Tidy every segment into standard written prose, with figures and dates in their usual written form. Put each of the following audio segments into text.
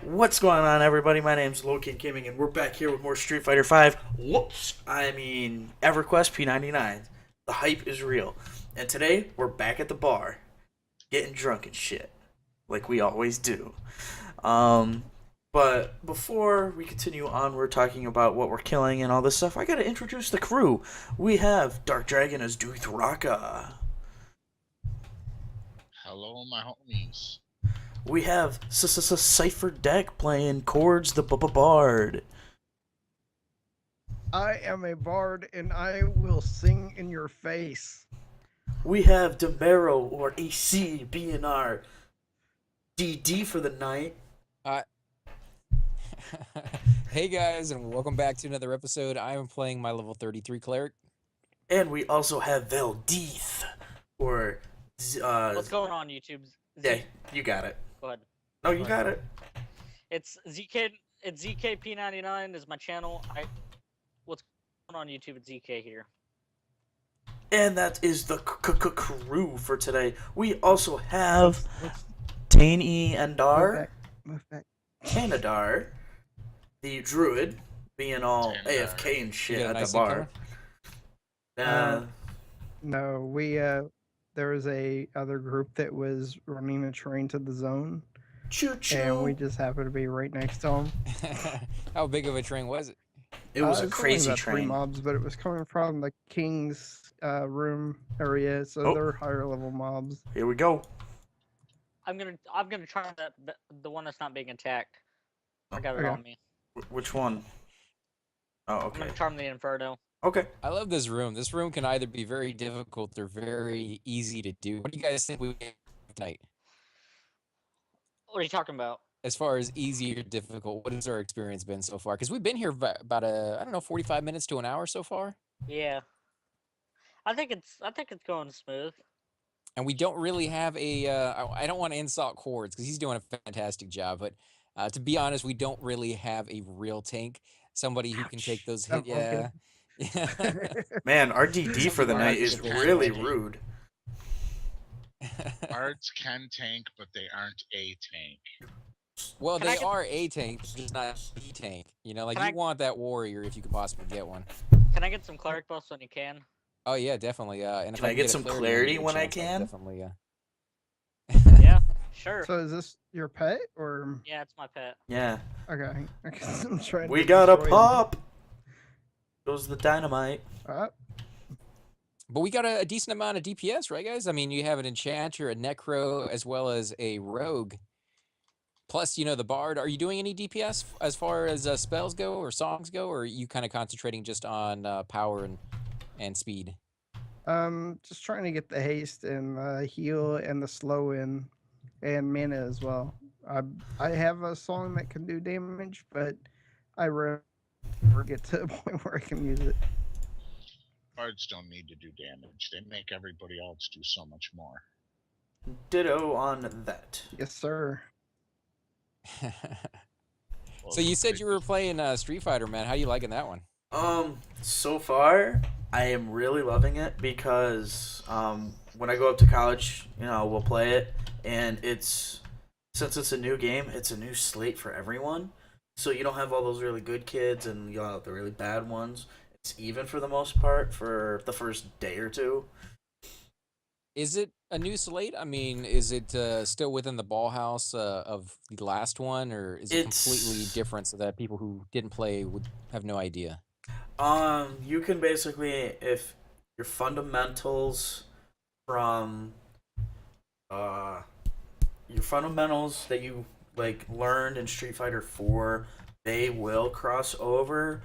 What's going on, everybody? My name's Loken Gaming, and we're back here with more Street Fighter Five. Whoops! I mean, EverQuest P99. The hype is real. And today, we're back at the bar, getting drunk and shit, like we always do. Um, but before we continue on, we're talking about what we're killing and all this stuff. I gotta introduce the crew. We have Dark Dragon as Duthraka. Hello, my homies. We have Cypher Deck playing Chords the Bard. I am a bard and I will sing in your face. We have Demero or AC being our DD for the night. Uh, hey guys, and welcome back to another episode. I am playing my level 33 cleric. And we also have Veldeeth or What's going on, YouTube? yeah, you got it. Go ahead. No, you got it. It's ZK. It's ZKP99 is my channel. What's going on, YouTube? It's ZK here. And that is the crew for today. We also have Let's Taini Andar, move back. Canadar, the druid, being all Tandar. AFK and shit You got at a the nice bar. No, there was a other group that was running a train to the zone, Choo choo. and we just happened to be right next to them. How big of a train was it? It was a it's only crazy about 3 train. mobs, but it was coming from the king's room area, so Oh. they're higher level mobs. Here we go. I'm gonna try the one that's not being attacked. I got it Okay. on me. Which one? Oh, I'm okay. gonna charm the Inferno. Okay. I love this room. This room can either be very difficult or very easy to do. What do you guys think we get tonight? What are you talking about? As far as easy or difficult, what has our experience been so far? Because we've been here about I don't know, 45 minutes to an hour so far. Yeah. I think it's going smooth. And we don't really have a, I don't want to insult Chords because he's doing a fantastic job, but to be honest, we don't really have a real tank. Somebody who can take Ouch. those Oh, hit, yeah. Yeah. Man, our DD for the Something night like is it, there's really no- rude. Bards can tank, but they aren't a tank. Well, Can I they get- are a tank, just not the tank. You know, like Can you I- want that warrior if you could possibly get one. Can I get some cleric buffs when you can? Oh yeah, definitely. And if Can I can get a some clarity clarity on when I chance, I'll can? Definitely. Yeah. Sure. So is this your pet or Yeah, it's my pet. Yeah. okay? I'm trying. We to got a destroy them. pop. Goes the dynamite. But we got a decent amount of DPS, right, guys? I mean, you have an enchanter, a necro, as well as a rogue. Plus, you know, the bard. Are you doing any DPS as far as spells go or songs go, or are you kind of concentrating just on power and speed? Just trying to get the haste and the heal and the slow in, and mana as well. I have a song that can do damage, but I rarely get to a point where I can use it. Bards don't need to do damage. They make everybody else do so much more. Ditto on that. Yes, sir. So you said you were playing Street Fighter, man. How you liking that one? So far, I am really loving it because when I go up to college, you know, we'll play it, and since it's a new game, it's a new slate for everyone. So you don't have all those really good kids and you have the really bad ones. It's even for the most part for the first day or two. Is it a new slate? I mean, is it still within the ball house of the last one, or is it completely It's- different so that people who didn't play would have no idea? You can basically, if your fundamentals from your fundamentals that you like learned in Street Fighter 4, they will cross over,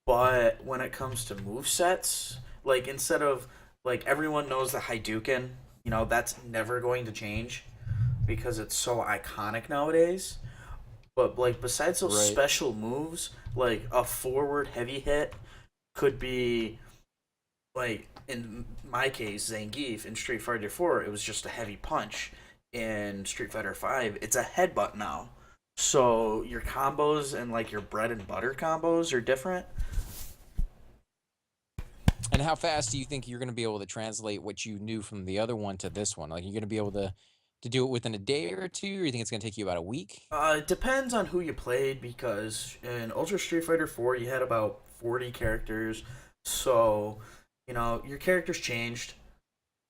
but when it comes to move sets, like instead of like everyone knows the Hadouken, you know, that's never going to change because it's so iconic nowadays. But like besides those Right. special moves, like a forward heavy hit could be like in my case Zangief in Street Fighter 4, it was just a heavy punch. In Street Fighter 5, it's a headbutt now. So your combos and like your bread and butter combos are different. And how fast do you think you're going to be able to translate what you knew from the other one to this one? Like, you're going to be able to to do it within a day or two, or you think it's gonna take you about a week? It depends on who you played because in Ultra Street Fighter 4 you had about 40 characters. So, your characters changed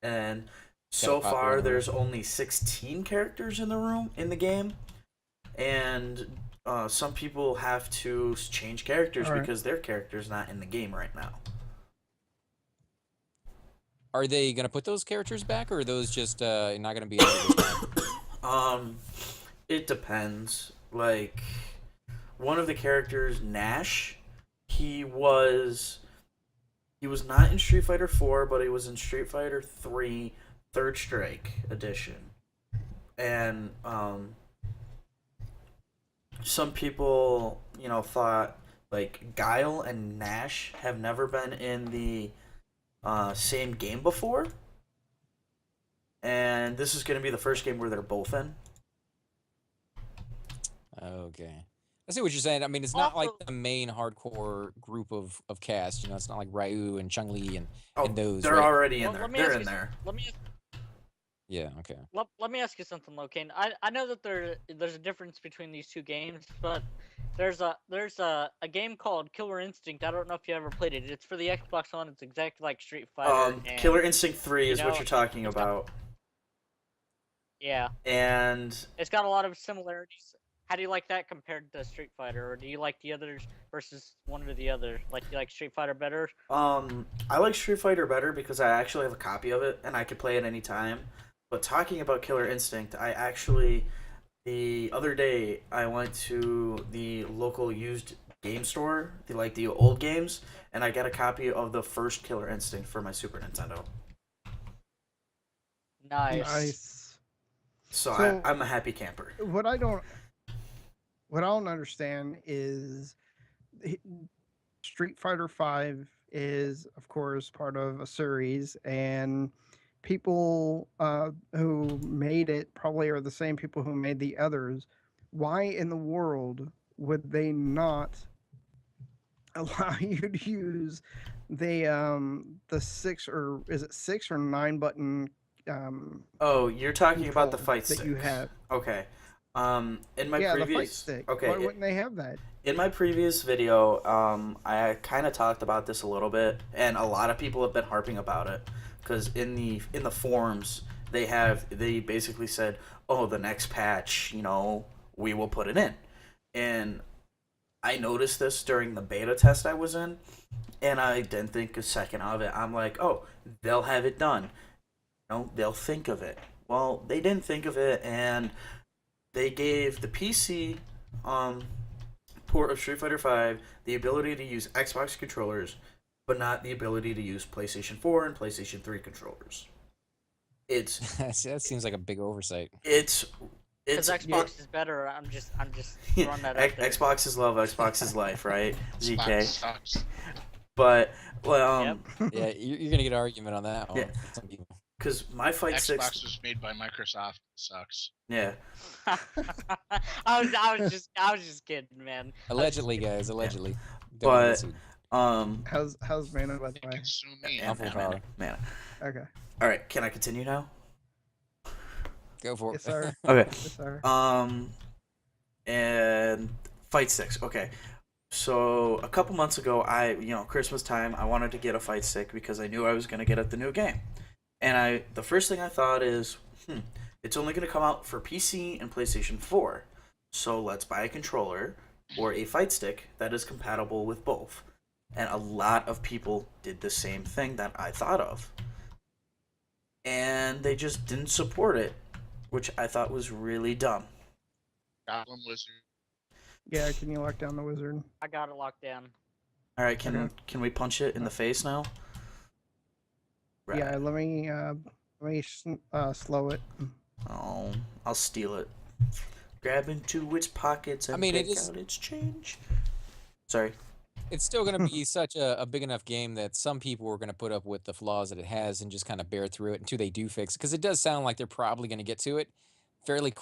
and so Got far popular. there's only 16 characters in the game. And some people have to change characters All right. because their character's not in the game right now. Are they gonna put those characters back, or are those just not gonna be added this time? It depends. Like one of the characters, Nash, he was not in Street Fighter 4, but he was in Street Fighter 3 Third Strike edition. And some people, thought like Guile and Nash have never been in the same game before. And this is going to be the first game where they're both in. Okay. I see what you're saying. I mean, it's not like Also- the main hardcore group of cast. It's not like Ryu and Chun Li and Oh, those. they're right? already in Well, there. let me They're ask in you there. Let me Yeah. Okay. let me ask you something, Locaine. I know that there's a difference between these two games, but there's a game called Killer Instinct. I don't know if you ever played it. It's for the Xbox One. It's exactly like Street Fighter. And, Killer Instinct 3 you is what know, you're talking it's got- about. Yeah, And it's got a lot of similarities. How do you like that compared to Street Fighter, or do you like the others versus one or the other? Like, you like Street Fighter better? I like Street Fighter better because I actually have a copy of it and I could play it anytime. But talking about Killer Instinct, the other day I went to the local used game store, the old games, and I got a copy of the first Killer Instinct for my Super Nintendo. Nice. So, So- I'm a happy camper. What I don't understand is Street Fighter 5 is of course part of a series, and people who made it probably are the same people who made the others. Why in the world would they not allow you to use the 6 or 9 button Oh, you're talking about the control fight that stick. you have? Okay. In my Yeah, the previous fight stick. okay, Why wouldn't they have that? in my previous video, I kind of talked about this a little bit, and a lot of people have been harping about it because in the forums they basically said, "Oh, the next patch, we will put it in," and I noticed this during the beta test I was in, and I didn't think a second of it. I'm like, "Oh, they'll have it done. They'll think of it." Well, they didn't think of it, and they gave the PC port of Street Fighter V the ability to use Xbox controllers, but not the ability to use PlayStation 4 and PlayStation 3 controllers. It's See, that seems like a big oversight. it's Because it's Xbox is better. I'm just throwing that out there. Xbox is love, Xbox is life, right? Xbox ZK. sucks. But well, Yep. Yeah, you're gonna get an argument on that one. Yeah. Some people. because my fight Xbox six, was made by Microsoft. Sucks. yeah, I was just kidding, man. Allegedly, guys. Allegedly. Don't But- get sued. How's Mana, by the You way? can sue me. man, Awful man, power. man. Okay. All right, can I continue now? Go for Yes, it. sir. Okay. Yes, sir. And Fight Sticks. Okay. So a couple months ago, Christmas time, I wanted to get a Fight Stick because I knew I was going to get at the new game. And the first thing I thought is, it's only going to come out for PC and PlayStation 4. So let's buy a controller or a Fight Stick that is compatible with both. And a lot of people did the same thing that I thought of. And they just didn't support it, which I thought was really dumb. Goblin Wizard. Yeah, can you lock down the wizard? I got it locked down. All right, can Okay. we punch it in the face now? Right. Yeah, let me slow it. Oh, I'll steal it. Grab into its pockets and I mean, it pick is- out its change. Sorry. It's still going to be such a big enough game that some people are going to put up with the flaws that it has and just kind of bear through it until they do fix it. Because it does sound like they're probably going to get to it fairly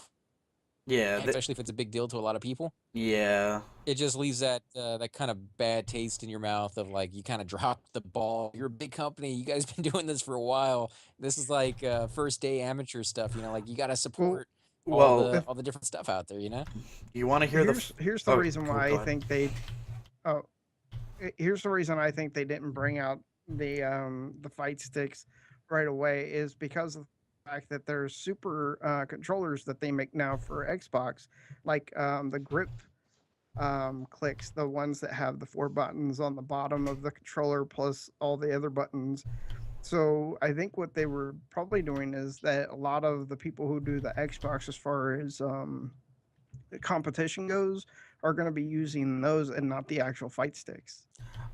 Yeah, especially if it's a big deal to a lot of people. yeah. It just leaves that that kind of bad taste in your mouth of like you kind of dropped the ball. You're a big company. You guys been doing this for a while. This is like first day amateur stuff. You know, like you got to Well, support Well, the, all the different stuff out there. You know. you want to hear the? here's the Oh, reason why go I ahead. think they. Oh, here's the reason I think they didn't bring out the fight sticks right away is because of the fact that there's super controllers that they make now for Xbox, like the grip clicks, the ones that have the 4 buttons on the bottom of the controller plus all the other buttons. So I think what they were probably doing is that a lot of the people who do the Xbox as far as the competition goes are going to be using those and not the actual fight sticks.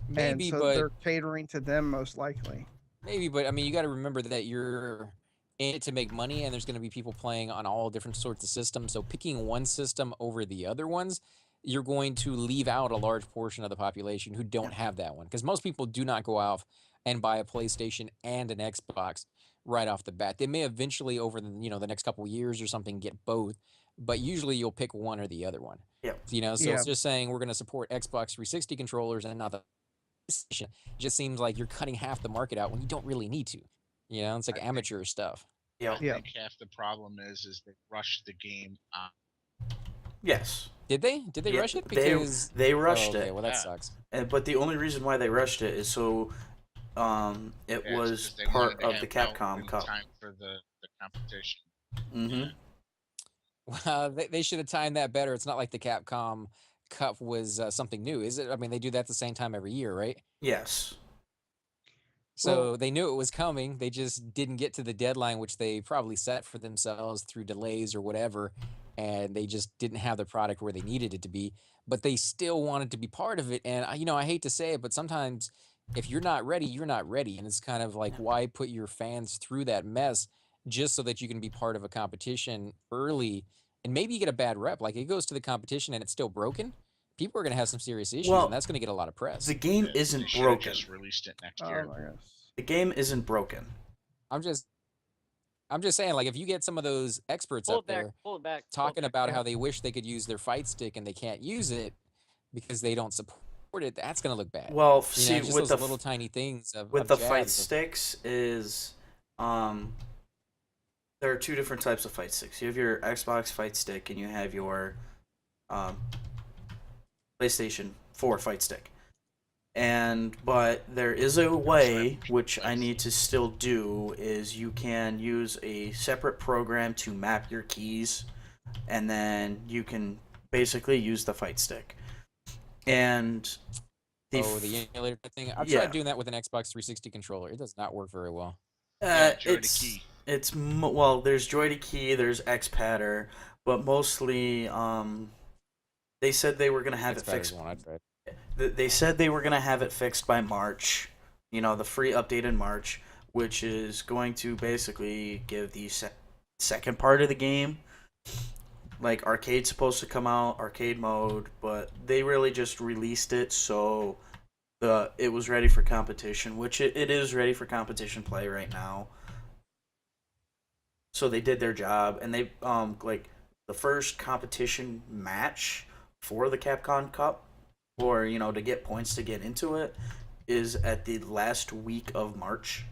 And Maybe, so but they're catering to them most likely. maybe, but I mean, you got to remember that you're in it to make money, and there's going to be people playing on all different sorts of systems. So picking one system over the other ones, you're going to leave out a large portion of the population who don't have that one, because most people do not go out and buy a PlayStation and an Xbox right off the bat. They may eventually, over the the next couple years or something, get both, but usually you'll pick one or the other one. Yep. So Yeah. it's just saying we're going to support Xbox 360 controllers and not the PlayStation. It just seems like you're cutting half the market out when you don't really need to. It's like I think- amateur stuff. Yep. I Yeah. think half the problem is they rushed the game. Yes. Did they? Did they Yeah, rush it? they- Because they rushed okay, it. well that Yeah. sucks. But the only reason why they rushed it is so it Yeah, it's was 'cause they part wanted to of have the it out Capcom in Cup. time for the competition. Mm-hmm. Well, they should have timed that better. It's not like the Capcom Cup was something new, is it? I mean, they do that the same time every year, right? Yes. So Well, they knew it was coming. They just didn't get to the deadline, which they probably set for themselves through delays or whatever. And they just didn't have the product where they needed it to be. But they still wanted to be part of it. And I hate to say it, but sometimes if you're not ready, you're not ready. And it's kind of like, why put your fans through that mess just so that you can be part of a competition early? And maybe you get a bad rep. Like it goes to the competition and it's still broken. People are going to have some serious issues, Well, and that's going to get a lot of press. The game They isn't should have broken. just released it next oh year. my gosh. The game isn't broken. I'm just saying, like, if you get some of those experts Pull up it back. there Pull it back. pull it talking back. about Yeah. how they wish they could use their fight stick and they can't use it because they don't support it, that's gonna look bad. Well, It's see, just with those the little tiny things with of the fight jabs of- sticks is there are two different types of fight sticks. You have your Xbox fight stick and you have your PlayStation 4 fight stick. But there is a way which I need to still do is you can use a separate program to map your keys and then you can basically use the fight stick. And the emulator thing. I've yeah. tried doing that with an Xbox 360 controller. It does not work very well. Joy to key. Well, there's Joy to Key, there's XPadder, but mostly they said they were gonna have it X-Patter's fixed. the one I tried. They said they were gonna have it fixed by March. The free update in March, which is going to basically give the second part of the game. Like arcade's supposed to come out, arcade mode, but they really just released it so it was ready for competition, which it is ready for competition play right now. So they did their job, and they like the first competition match for the Capcom Cup, or to get points to get into it, is at the last week of March.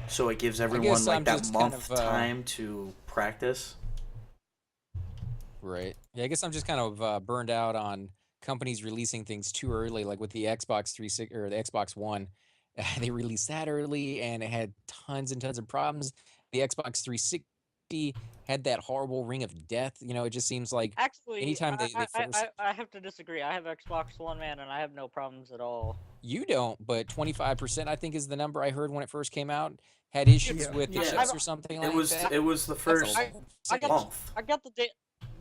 So it gives everyone guess like I'm that just kind month of, time to practice. Right. Yeah, I guess I'm just kind of burned out on companies releasing things too early, like with the Xbox 360 or the Xbox One. They released that early and it had tons and tons of problems. The Xbox 360 had that horrible ring of death. It just seems like Actually, anytime they force I have to disagree. I have Xbox One, man, and I have no problems at all. you don't, but 25% I think is the number I heard when it first came out. Had issues Yeah. with the Yeah. chips or something like that. It was the That's first a I got- month. I got the day,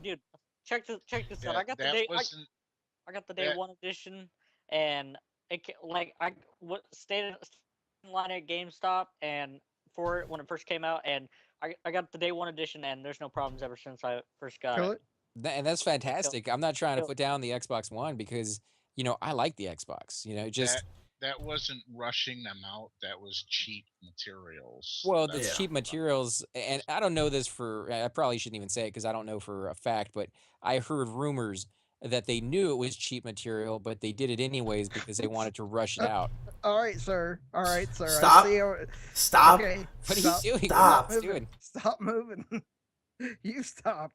dude. Check this out. I got the that day. wasn't. I got the day that- one edition, and stayed in line at GameStop and for it when it first came out, and I got the day one edition, and there's no problems ever since I first got Kill it. it. And that's fantastic. I'm not trying to So- put down the Xbox One because I like the Xbox. It just that wasn't rushing them out. That was cheap materials. Well, That- it's Yeah. cheap materials, and I don't know this for. I probably shouldn't even say it because I don't know for a fact. But I heard rumors that they knew it was cheap material, but they did it anyways because they wanted to rush it out. All right, sir. All right, sir. Stop. I see how, Stop. okay. What are stop, you doing? Stop. What are you doing? Stop moving. You stop.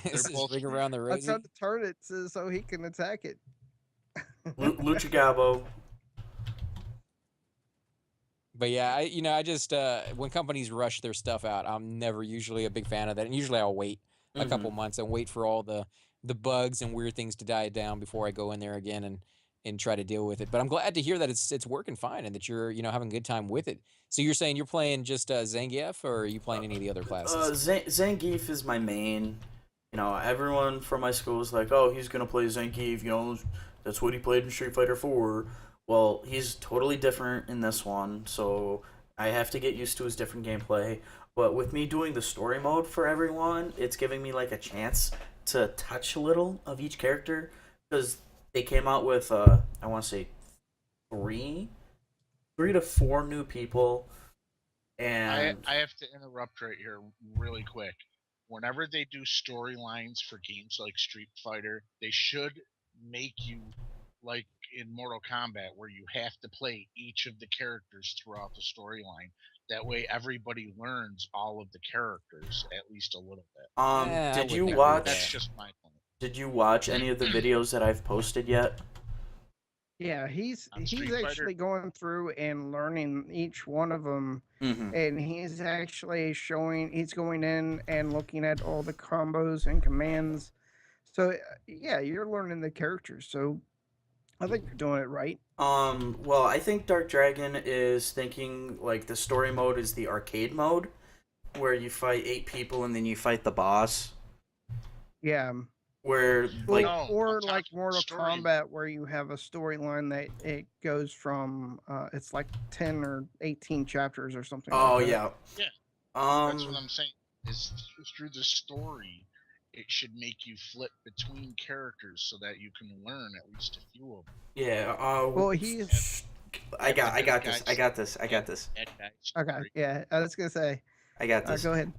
This is both- ring around the I rosy. tried to turn it so he can attack it. Lucha Gabo. But yeah, I just when companies rush their stuff out, I'm never usually a big fan of that, and usually I'll wait a couple months and wait for all the bugs and weird things to die down before I go in there again and try to deal with it. But I'm glad to hear that it's working fine and that you're having a good time with it. So you're saying you're playing just Zangief, or are you playing any of the other classes? Zangief is my main. Everyone from my school is like, oh, he's gonna play Zangief. That's what he played in Street Fighter 4. Well, he's totally different in this one, so I have to get used to his different gameplay. But with me doing the story mode for everyone, it's giving me like a chance to touch a little of each character, because they came out with I want to say three to four new people, and I have to interrupt right here really quick. Whenever they do storylines for games like Street Fighter, they should make you like in Mortal Kombat, where you have to play each of the characters throughout the storyline. That way, everybody learns all of the characters at least a little bit. Yeah, I did would you agree with watch? That's just my point. Did you watch any of the videos that I've posted yet? Yeah, he's On Street actually going through and learning each one of them, Mm-hmm. and he's actually he's going in and looking at all the combos and commands. So yeah, you're learning the characters. So I think you're doing it right. Well, I think Dark Dragon is thinking like the story mode is the arcade mode, where you fight 8 people and then you fight the boss. Yeah. Where Well, like No, or I'm like talking Mortal story. Kombat, where you have a storyline that it goes from it's like 10 or 18 chapters or something. oh like that. yeah. Yeah. That's what Um. I'm saying. Is through the story, it should make you flip between characters so that you can learn at least a few of them. Yeah. Well, he's I got Bad this. guys. I got this. I got this. Bad guys okay. story. Yeah, I was gonna say. I got this. Go ahead.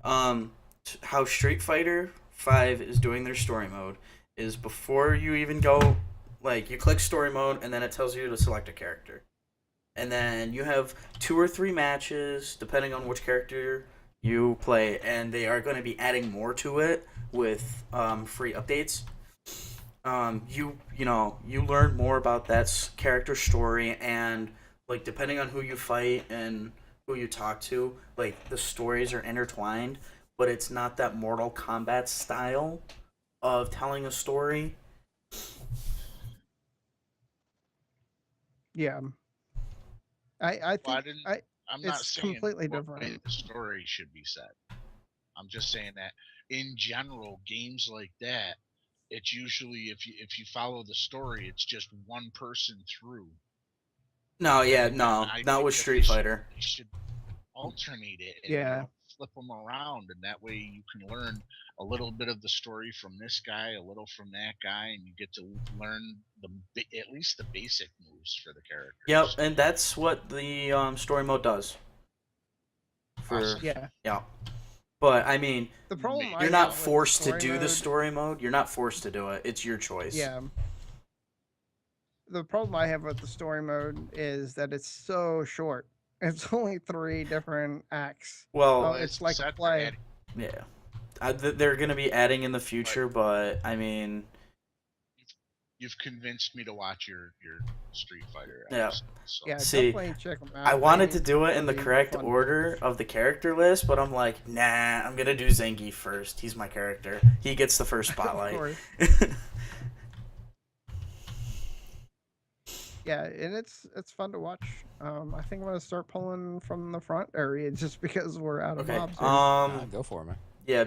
How Street Fighter 5 is doing their story mode is before you even go, like, you click story mode and then it tells you to select a character. And then you have 2 or 3 matches, depending on which character you play, and they are going to be adding more to it with free updates. You learn more about that character story, and, like, depending on who you fight and who you talk to, like, the stories are intertwined, but it's not that Mortal Kombat style of telling a story. Yeah. I think Well, I'm not it's saying completely what different. way the story should be set. I'm just saying that in general, games like that, it's usually if you follow the story, it's just one person through. No, yeah, And no, I not think with that Street Fighter. They should alternate it and Yeah. flip them around, and that way you can learn a little bit of the story from this guy, a little from that guy, and you get to learn at least the basic moves for the characters. Yep, and that's what the story mode does. For Awesome. yeah. yeah, but I mean, The problem I you're not have with forced to story do the mode- story mode. You're not forced to do it. It's your choice. Yeah. The problem I have with the story mode is that it's so short. It's only 3 different acts. Well, Oh, it's like a set they're play. adding- yeah. They're gonna be adding in the future, but I mean, You've convinced me to watch your Street Fighter Yeah. episode. So. Yeah, See, definitely check them out. I wanted to do it in the Really correct fun. order of the character list, but I'm like, nah, I'm gonna do Zangief first. He's my character. He gets the first Of spotlight. course. Yeah, and it's fun to watch. I think I'm gonna start pulling from the front area just because we're out of Okay. mobs. Here. Go for it, man. Yeah.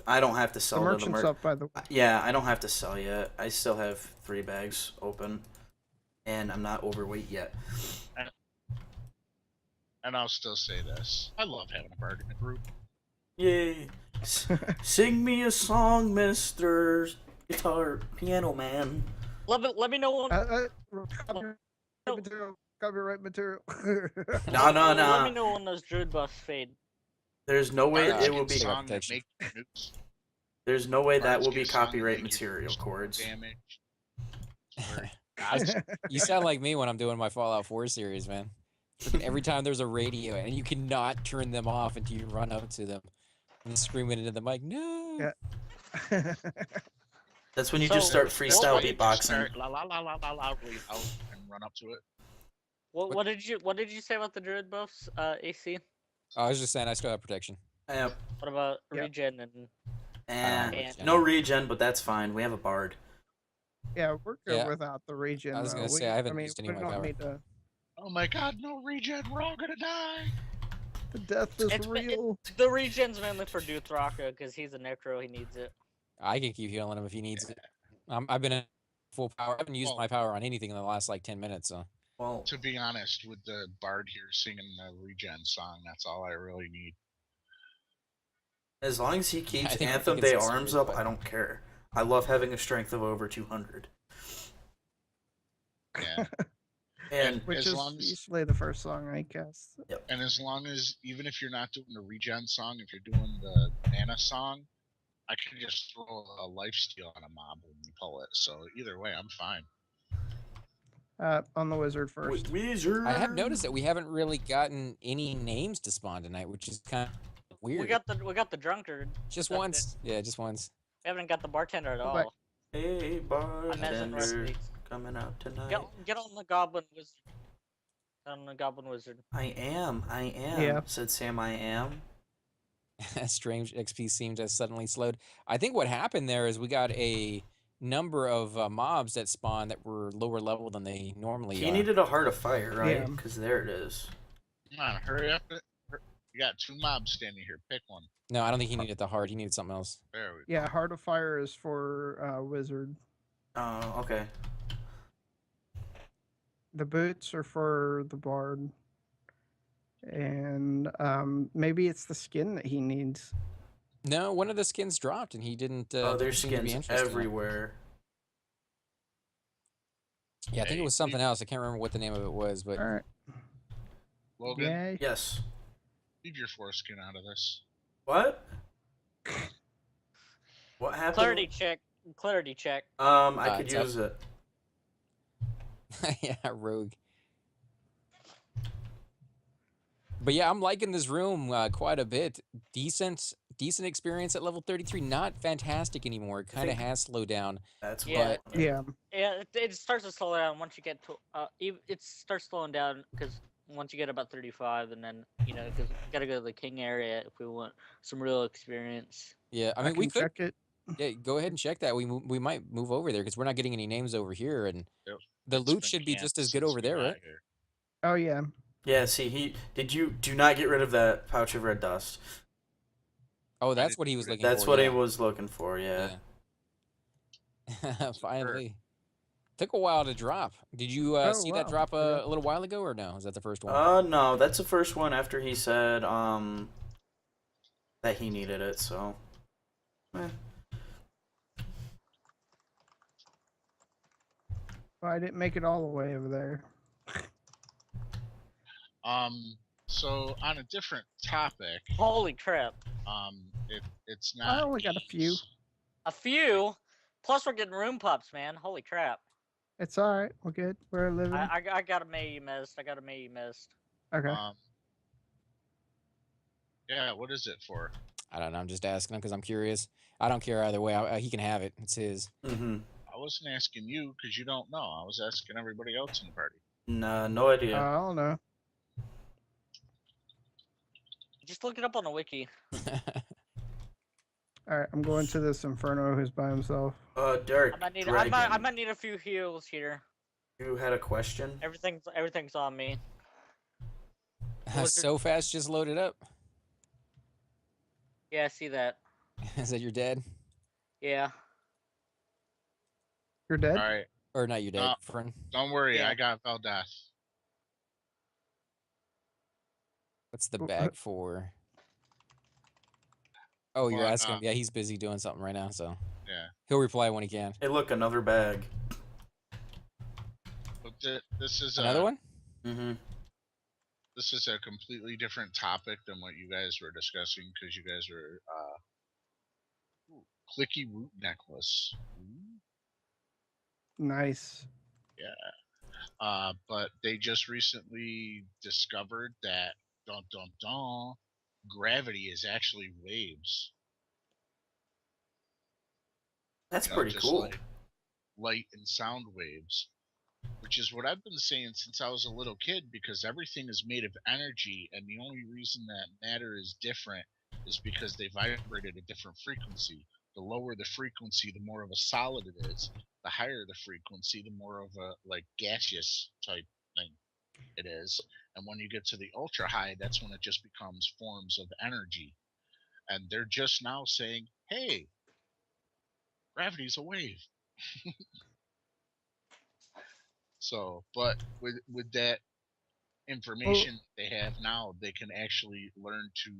I don't have to the sell to the merchant's up by the way. Yeah, I don't have to sell yet. I still have 3 bags open, and I'm not overweight yet. And I'll still say this: I love having a part in the group. Yay! Sing me a song, Mister Guitar Piano Man. Let me know when. Copyright material. Copyright material. No, no, Let me no. know when those druid buffs fade. There's no way Bards it can will be. Take out song that protection. make nukes. There's no way that Bards will can be song that copyright make your material, nukes Cords. damage. Or You sound like me when I'm doing my Fallout 4 series, man. Freaking every time there's a radio and you cannot turn them off until you run up to them and screaming into the mic, no. Yeah. That's when you just So, start what freestyle would- beatboxing. Start la la la la la loudly out and run up to it. What did you say about the druid buffs, AC? I was just saying I still have protection. Yep. What about Yeah. regen and And regen. no regen, but that's fine. We have a bard. Yeah, we're good Yeah. without the region. I was gonna though. say, I haven't mean, used any we of my don't power. need to. Oh my god, no regen, we're all gonna die! The death is It's- real. the regen's mainly for Duthraka because he's a necro. He needs it. I can keep healing him if he needs it. I've been in full power. I haven't used Well- my power on anything in the last like 10 minutes. So Well, To be honest, with the bard here singing the regen song, that's all I really need. as long as he keeps think Anthem we Day can arms succeed, up, but- I don't care. I love having a strength of over 200. Yeah. And Which as is long as- usually the first song I guess. And as long as, even if you're not doing the regen song, if you're doing the mana song, I can just throw a lifesteal on a mob when you pull it. So either way, I'm fine. On the wizard first. Weezer. I have noticed that we haven't really gotten any names to spawn tonight, which is kind of weird. We got the drunkard. just that's it. once. Yeah, just once. We haven't got the bartender at Go all. back. Hey, Imagine bartender, coming out tonight. Get on the goblin wizard. Get on the goblin wizard. I am. Yeah. Said Sam, I am. Strange XP seemed to have suddenly slowed. I think what happened there is we got a number of mobs that spawned that were lower level than they normally He are. needed a heart of fire, right? Yeah. Because there it is. Come on, hurry up. You got two mobs standing here. Pick one. No, I don't think he needed the heart. He needed something else. There we go. Yeah, Heart of Fire is for wizard. Oh, okay. The boots are for the bard. And maybe it's the skin that he needs. No, one of the skins dropped, and he didn't. Oh, there's seem to be skins interested in it. everywhere. Yeah, I think Hey, it was something else. I can't remember what the name of it was, but All right. Logan, Yay. Yes. leave your foreskin out of this. What? What happened? Clarity check. Clarity check. I could it's up. use it. yeah, rogue. But yeah, I'm liking this room quite a bit. Decent experience at level 33. Not fantastic anymore. It kind of think- has slowed down. That's Yeah. what. Yeah. Yeah, it starts to slow down once you get to. It starts slowing down because once you get about 35, and then because we gotta go to the king area if we want some real experience. Yeah, I mean we can could. check it. Yeah, go ahead and check that. We might move over there because we're not getting any names over here, and Yep. the It's loot been should be camped just as good since over we there, got right? here. Oh yeah. Yeah. See, do not get rid of that pouch of red dust. Oh, that's didn't what he was put it- looking That's for. what yeah. he was looking for. Yeah. Yeah. Finally. Took a while to drop. Did you Oh, see that wow. drop Okay. a little while ago, or no? Is that the first one? No, that's the first one after he said that he needed it. So. Eh. Well, I didn't make it all the way over there. So on a different topic, Holy crap! it's not. I only got a few. games. A few. Plus, we're getting room pups, man. Holy crap! It's all right. We're good. We're living. I got a May you missed. Okay. Yeah, what is it for? I don't know. I'm just asking him because I'm curious. I don't care either way. He can have it. It's his. Mm-hmm. I wasn't asking you because you don't know. I was asking everybody else in the party. Nah, no idea. I don't know. Just look it up on the wiki. All right. I'm going to this Inferno who's by himself. Derek. I might need. Dragon, I might need a few heals here. You had a question. Everything's on me. So fast, just loaded up. Yeah, I see that. Is that your dad? Yeah. You're dead. All right, Or not your dad, No. friend? don't worry. Yeah. I got Veldath. What's the Wh- bag for? Oh, you're Well, asking him. Yeah, he's busy doing something right now, so Yeah. he'll reply when he can. Hey, look, another bag. This is Another one? Mm-hmm. This is a completely different topic than what you guys were discussing because you guys were clicky root necklace. Ooh. Nice. But they just recently discovered that gravity is actually waves. That's You know, pretty just cool. like light and sound waves, which is what I've been saying since I was a little kid, because everything is made of energy, and the only reason that matter is different is because they vibrate at a different frequency. The lower the frequency, the more of a solid it is. The higher the frequency, the more of a like gaseous type thing it is. And when you get to the ultra high, that's when it just becomes forms of energy. And they're just now saying, hey, gravity's a wave. So, but with that information they have now, they can actually learn to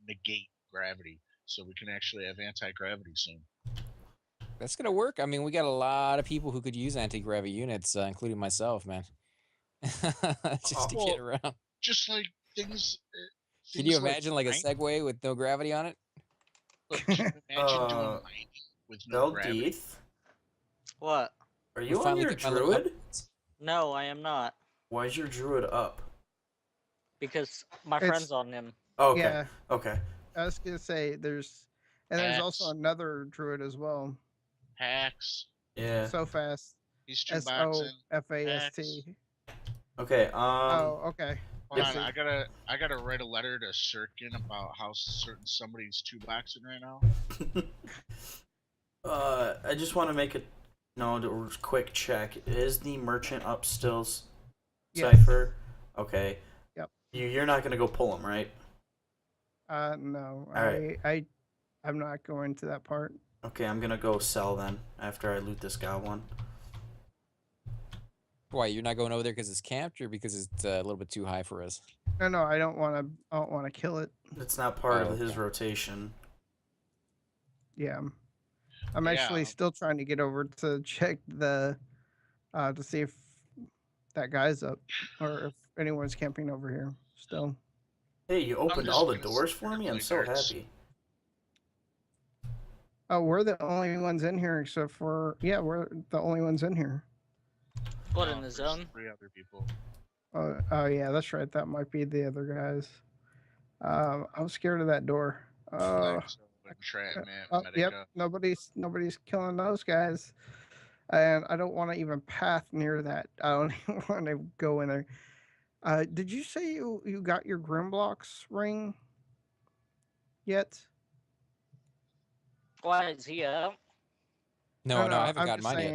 negate gravity. So we can actually have anti-gravity soon. That's gonna work. I mean, we got a lot of people who could use anti-gravity units, including myself, man. Just to get around. Just like things. Can you things like imagine like a mining. Segway with no gravity on it? But can you imagine doing mining with no gravity? Veldeeth, What? are We you on finally your get my little druid? No, I am not. Why is your druid up? Because my It's- friend's on him. Okay. Yeah, Okay. I was gonna say there's also Axe. another druid as well. Hacks. Yeah. So fast. He's two S O boxing. F A S T. Okay. Oh, okay. Hold Yes, on, sir. I gotta write a letter to Sirkin about how certain somebody's two boxing right now. I just want to make a quick check. Is the merchant up still, Yes. Cypher? Okay. Yep. You're not gonna go pull him, right? No. Alright. I'm not going to that part. Okay, I'm gonna go sell then after I loot this goblin. Why you're not going over there because it's camped, or because it's a little bit too high for us? No, I don't want to kill it. It's not part Oh, of his okay. rotation. Yeah. I'm actually Yeah. still trying to get over to check to see if that guy's up or if anyone's camping over here still. Hey, you opened just all the gonna doors sit for here me? and I'm play so darts. happy. Oh, we're the only ones in here except for we're the only ones in here. What, in the There's zone? 3 other people. Oh yeah, that's right. That might be the other guys. I'm scared of that door. Entrapment, Yep, Medica. nobody's killing those guys, and I don't want to even path near that. I don't even want to go in there. Did you say you got your Grimblocks ring yet? Why is he up? No, I haven't I'm gotten just mine yet.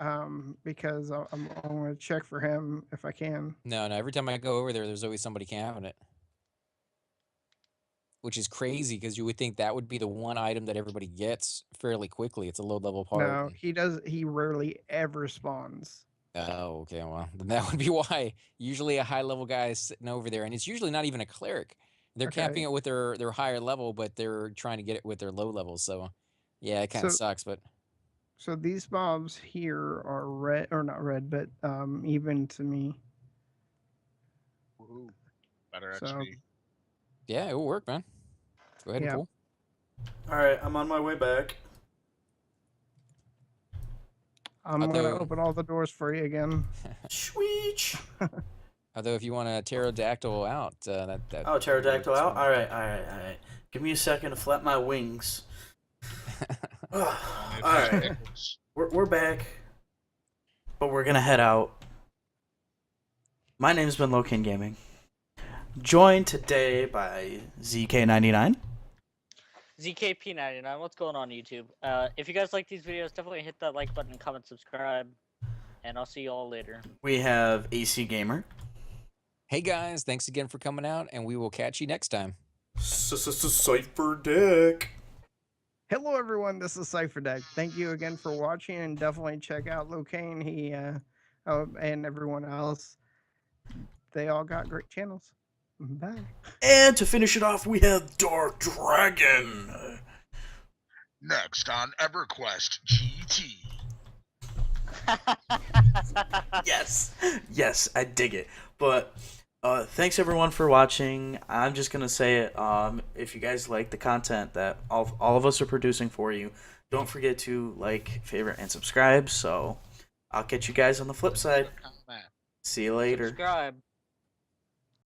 saying, because I'm going to check for him if I can. No. Every time I go over there, there's always somebody camping it, which is crazy because you would think that would be the one item that everybody gets fairly quickly. It's a low-level part. No, he does. He rarely ever spawns. Oh, okay. Well, then that would be why. Usually, a high-level guy is sitting over there, and it's usually not even a cleric. They're camping Okay. it with their higher level, but they're trying to get it with their low levels. So, yeah, it kind of So- sucks. But So these mobs here are red, or not red, but even to me. Woohoo. Better So- XP. yeah, it will work, man. Go ahead and Yeah. pull. Alright, I'm on my way back. I'm Although- gonna open all the doors for you again. Sweet. Although, if you want a pterodactyl out, that Oh, pterodactyl works out? well. Alright. Give me a second to flap my wings. Only if Alright. there's pickles. We're back. But we're gonna head out. My name's been Lokin Gaming. Joined today by ZK99. ZKP99, what's going on YouTube? If you guys like these videos, definitely hit that like button, comment, subscribe, and I'll see you all later. We have AC Gamer. Hey guys, thanks again for coming out, and we will catch you next time. Cypher Dick. Hello, everyone. This is CypherDeck. Thank you again for watching, and definitely check out Locane. He and everyone else. They all got great channels. Bye. And to finish it off, we have Dark Dragon. Next on EverQuest GT. Yes, yes, I dig it. But thanks everyone for watching. I'm just gonna say it. If you guys like the content that all of us are producing for you, don't forget to like, favorite, and subscribe. So I'll catch you guys on the flip side. Combat. See you later. Subscribe.